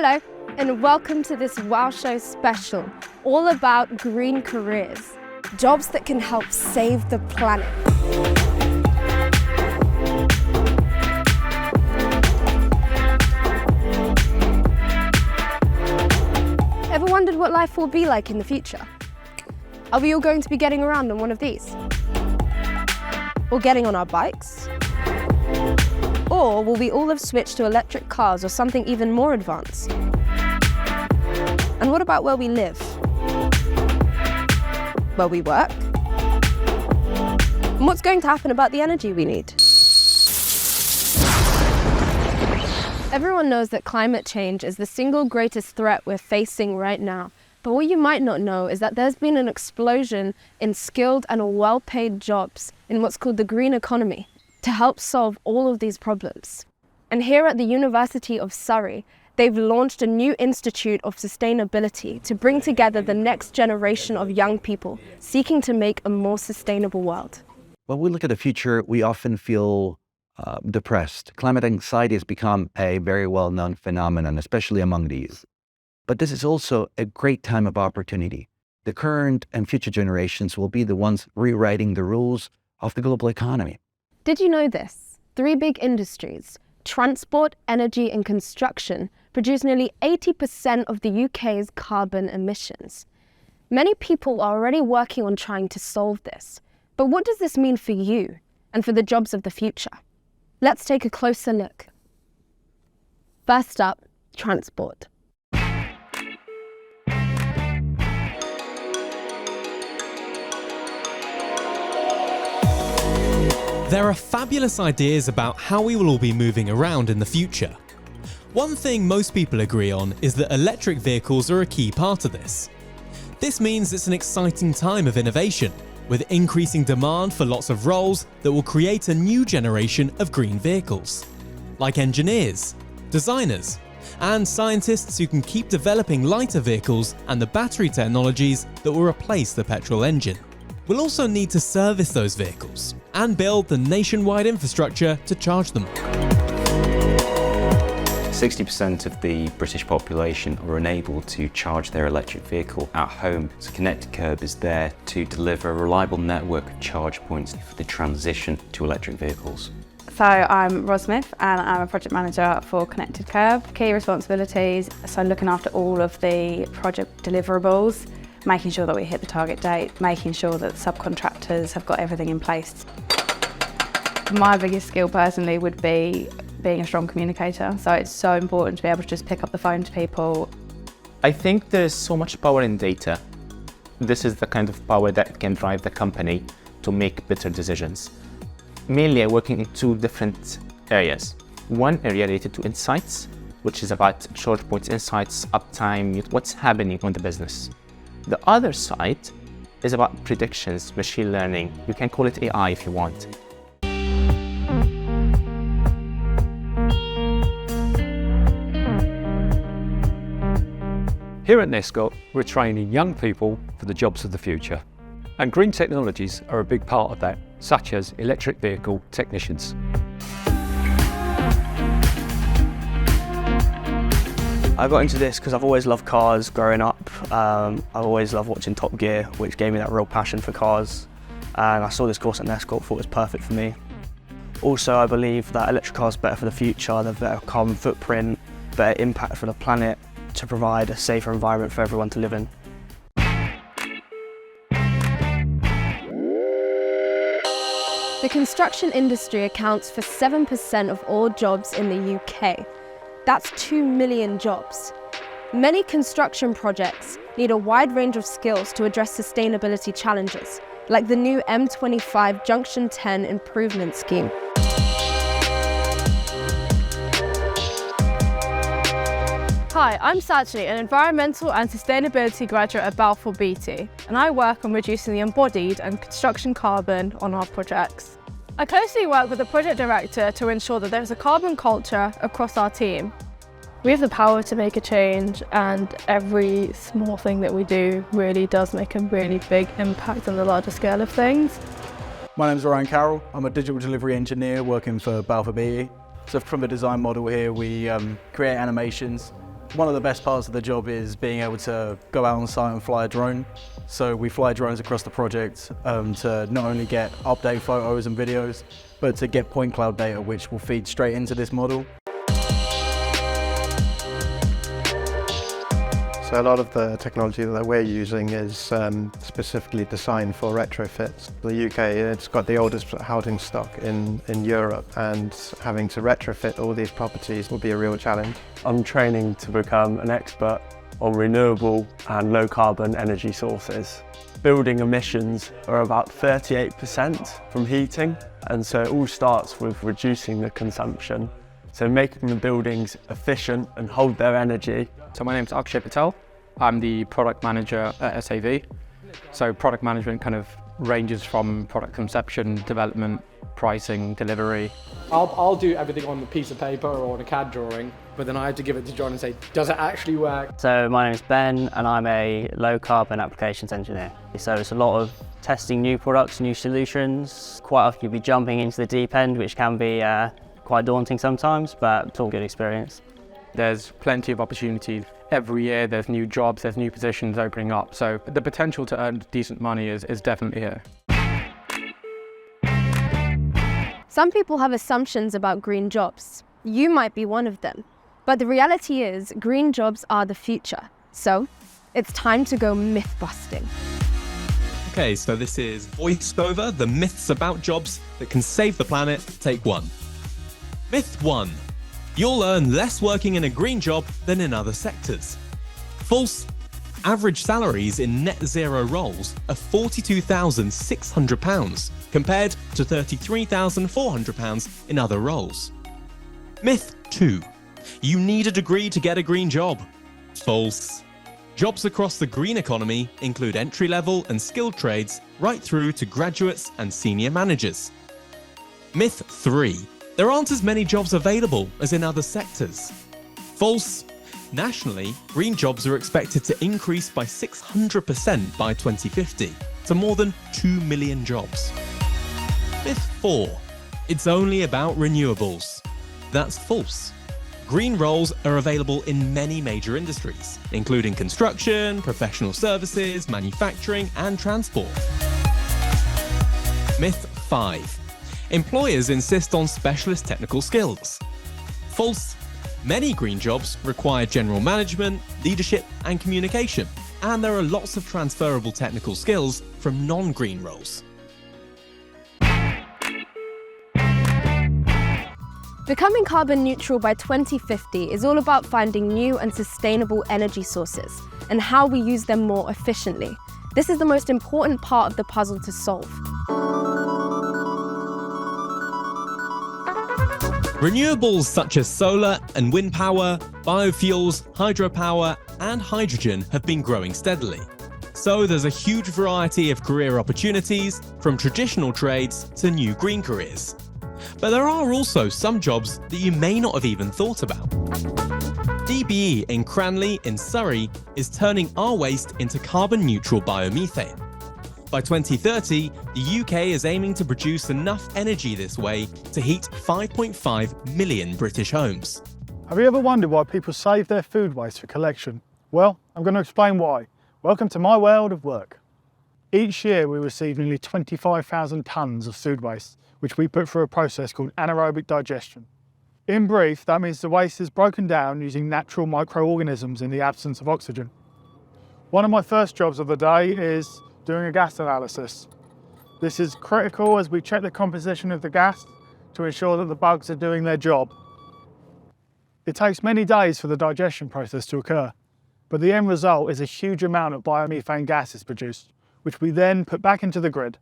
Hello, and welcome to this Wow Show special, all about green careers, jobs that can help save the planet. Ever wondered what life will be like in the future? Are we all going to be getting around on one of these? Or getting on our bikes? Or will we all have switched to electric cars or something even more advanced? And what about where we live? Where we work? And what's going to happen about the energy we need? Everyone knows that climate change is the single greatest threat we're facing right now. But what you might not know is that there's been an explosion in skilled and well-paid jobs in what's called the green economy to help solve all of these problems. And here at the University of Surrey, they've launched a new Institute of Sustainability to bring together the next generation of young people seeking to make a more sustainable world. When we look at the future, we often feel depressed. Climate anxiety has become a very well-known phenomenon, especially among the youth. But this is also a great time of opportunity. The current and future generations will be the ones rewriting the rules of the global economy. Did you know this? 3 big industries, transport, energy and construction, produce nearly 80% of the UK's carbon emissions. Many people are already working on trying to solve this. But what does this mean for you and for the jobs of the future? Let's take a closer look. First up, transport. There are fabulous ideas about how we will all be moving around in the future. One thing most people agree on is that electric vehicles are a key part of this. This means it's an exciting time of innovation, with increasing demand for lots of roles that will create a new generation of green vehicles, like engineers, designers, and scientists who can keep developing lighter vehicles and the battery technologies that will replace the petrol engine. We'll also need to service those vehicles and build the nationwide infrastructure to charge them. 60% of the British population are unable to charge their electric vehicle at home, so Connected Curb is there to deliver a reliable network of charge points for the transition to electric vehicles. So I'm Ros Smith and I'm a project manager for Connected Curb. Key responsibilities, so looking after all of the project deliverables, making sure that we hit the target date, making sure that subcontractors have got everything in place. My biggest skill personally would be being a strong communicator, so it's so important to be able to just pick up the phone to people. I think there's so much power in data. This is the kind of power that can drive the company to make better decisions. Mainly I'm working in 2 different areas. One area related to insights, which is about charge points, insights, uptime, what's happening on the business. The other side is about predictions, machine learning. You can call it AI if you want. Here at Nescott, we're training young people for the jobs of the future. And green technologies are a big part of that, such as electric vehicle technicians. I got into this because I've always loved cars growing up. I've always loved watching Top Gear, which gave me that real passion for cars. And I saw this course at Nescott, thought it was perfect for me. Also, I believe that electric cars are better for the future, they're better carbon footprint, better impact for the planet, to provide a safer environment for everyone to live in. The construction industry accounts for 7% of all jobs in the UK. That's 2 million jobs. Many construction projects need a wide range of skills to address sustainability challenges, like the new M25 Junction 10 improvement scheme. Hi, I'm Sachi, an environmental and sustainability graduate at Balfour Beatty, and I work on reducing the embodied and construction carbon on our projects. I closely work with the project director to ensure that there's a carbon culture across our team. We have the power to make a change, and every small thing that we do really does make a really big impact on the larger scale of things. My name's Ryan Carroll. I'm a digital delivery engineer working for Balfour Beatty. So from the design model here, we create animations One of the best parts of the job is being able to go out on site and fly a drone. So we fly drones across the project to not only get update photos and videos, but to get point cloud data which will feed straight into this model. So a lot of the technology that we're using is specifically designed for retrofits. The UK, it's got the oldest housing stock in Europe, and having to retrofit all these properties will be a real challenge. I'm training to become an expert on renewable and low carbon energy sources. Building emissions are about 38% from heating, and so it all starts with reducing the consumption. So making the buildings efficient and hold their energy. So my name's Akshay Patel. I'm the product manager at SAV. So product management kind of ranges from product conception, development, pricing, delivery. I'll do everything on a piece of paper or on a CAD drawing, but then I have to give it to John and say, does it actually work? So my name is Ben and I'm a low carbon applications engineer. So it's a lot of testing new products, new solutions. Quite often you'll be jumping into the deep end, which can be quite daunting sometimes, but it's all good experience. There's plenty of opportunities. Every year there's new jobs, there's new positions opening up. So the potential to earn decent money is definitely here. Some people have assumptions about green jobs. You might be one of them. But the reality is, green jobs are the future. So it's time to go myth busting. Okay, so this is VoiceOver, the myths about jobs that can save the planet, take 1. Myth 1. You'll earn less working in a green job than in other sectors. False. Average salaries in net zero roles are £42,600 compared to £33,400 in other roles. Myth 2. You need a degree to get a green job. False. Jobs across the green economy include entry-level and skilled trades right through to graduates and senior managers. Myth 3. There aren't as many jobs available as in other sectors. False. Nationally, green jobs are expected to increase by 600% by 2050 to more than 2 million jobs. Myth 4. It's only about renewables. That's false. Green roles are available in many major industries, including construction, professional services, manufacturing, and transport. Myth 5. Employers insist on specialist technical skills. False. Many green jobs require general management, leadership, and communication, and there are lots of transferable technical skills from non-green roles. Becoming carbon neutral by 2050 is all about finding new and sustainable energy sources and how we use them more efficiently. This is the most important part of the puzzle to solve. Renewables such as solar and wind power, biofuels, hydropower, and hydrogen have been growing steadily. So there's a huge variety of career opportunities, from traditional trades to new green careers. But there are also some jobs that you may not have even thought about. DBE in Cranley in Surrey is turning our waste into carbon-neutral biomethane. By 2030, the UK is aiming to produce enough energy this way to heat 5.5 million British homes. Have you ever wondered why people save their food waste for collection? Well, I'm going to explain why. Welcome to my world of work. Each year we receive nearly 25,000 tonnes of food waste, which we put through a process called anaerobic digestion. In brief, that means the waste is broken down using natural microorganisms in the absence of oxygen. One of my first jobs of the day is doing a gas analysis. This is critical as we check the composition of the gas to ensure that the bugs are doing their job. It takes many days for the digestion process to occur, but the end result is a huge amount of biomethane gas is produced, which we then put back into the grid.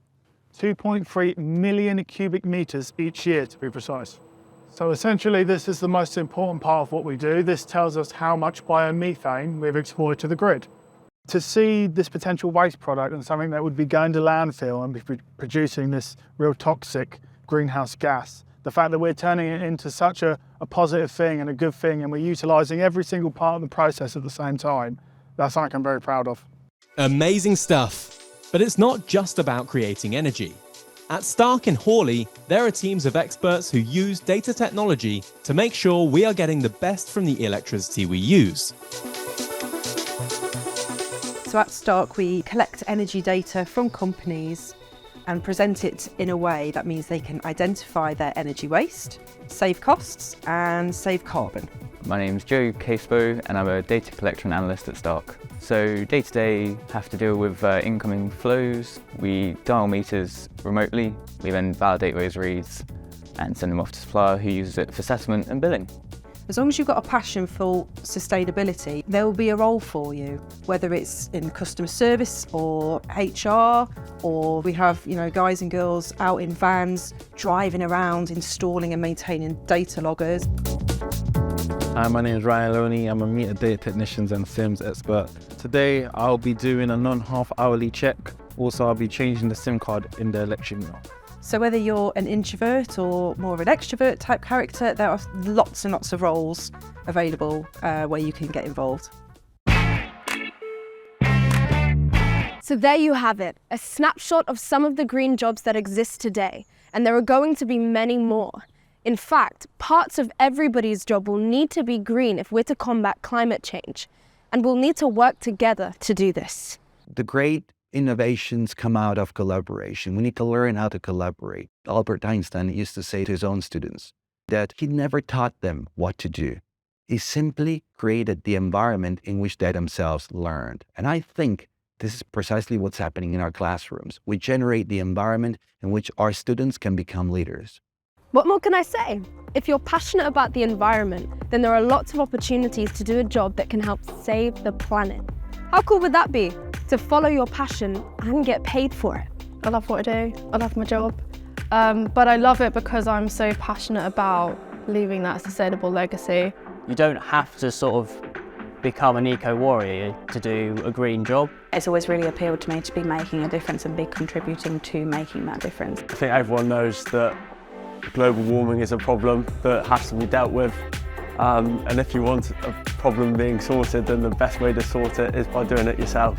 2.3 million cubic metres each year to be precise. So essentially this is the most important part of what we do. This tells us how much biomethane we've exported to the grid. To see this potential waste product and something that would be going to landfill and be producing this real toxic greenhouse gas, the fact that we're turning it into such a positive thing and a good thing, and we're utilising every single part of the process at the same time, that's something I'm very proud of. Amazing stuff. But it's not just about creating energy. At Stark and Hawley, there are teams of experts who use data technology to make sure we are getting the best from the electricity we use. So at Stark, we collect energy data from companies and present it in a way that means they can identify their energy waste, save costs and save carbon. My name's Joe Casebo and I'm a data collector and analyst at Stark. So day to day have to deal with incoming flows. We dial meters remotely, we then validate those reads and send them off to supplier who uses it for settlement and billing. As long as you've got a passion for sustainability, there will be a role for you, whether it's in customer service or HR, or we have, guys and girls out in vans driving around installing and maintaining data loggers. Hi, my name is Ryan Loney. I'm a meter data technicians and SIMS expert. Today, I'll be doing a non-half hourly check. Also, I'll be changing the SIM card in the electric meter. So whether you're an introvert or more of an extrovert type character, there are lots and lots of roles available where you can get involved. So there you have it, a snapshot of some of the green jobs that exist today, and there are going to be many more. In fact, parts of everybody's job will need to be green if we're to combat climate change, and we'll need to work together to do this. The great innovations come out of collaboration. We need to learn how to collaborate. Albert Einstein used to say to his own students that he never taught them what to do. He simply created the environment in which they themselves learned. And I think this is precisely what's happening in our classrooms. We generate the environment in which our students can become leaders. What more can I say? If you're passionate about the environment, then there are lots of opportunities to do a job that can help save the planet. How cool would that be? To follow your passion and get paid for it. I love what I do. I love my job. But I love it because I'm so passionate about leaving that sustainable legacy. You don't have to sort of become an eco-warrior to do a green job. It's always really appealed to me to be making a difference and be contributing to making that difference. I think everyone knows that global warming is a problem that has to be dealt with. And if you want a problem being sorted, then the best way to sort it is by doing it yourself.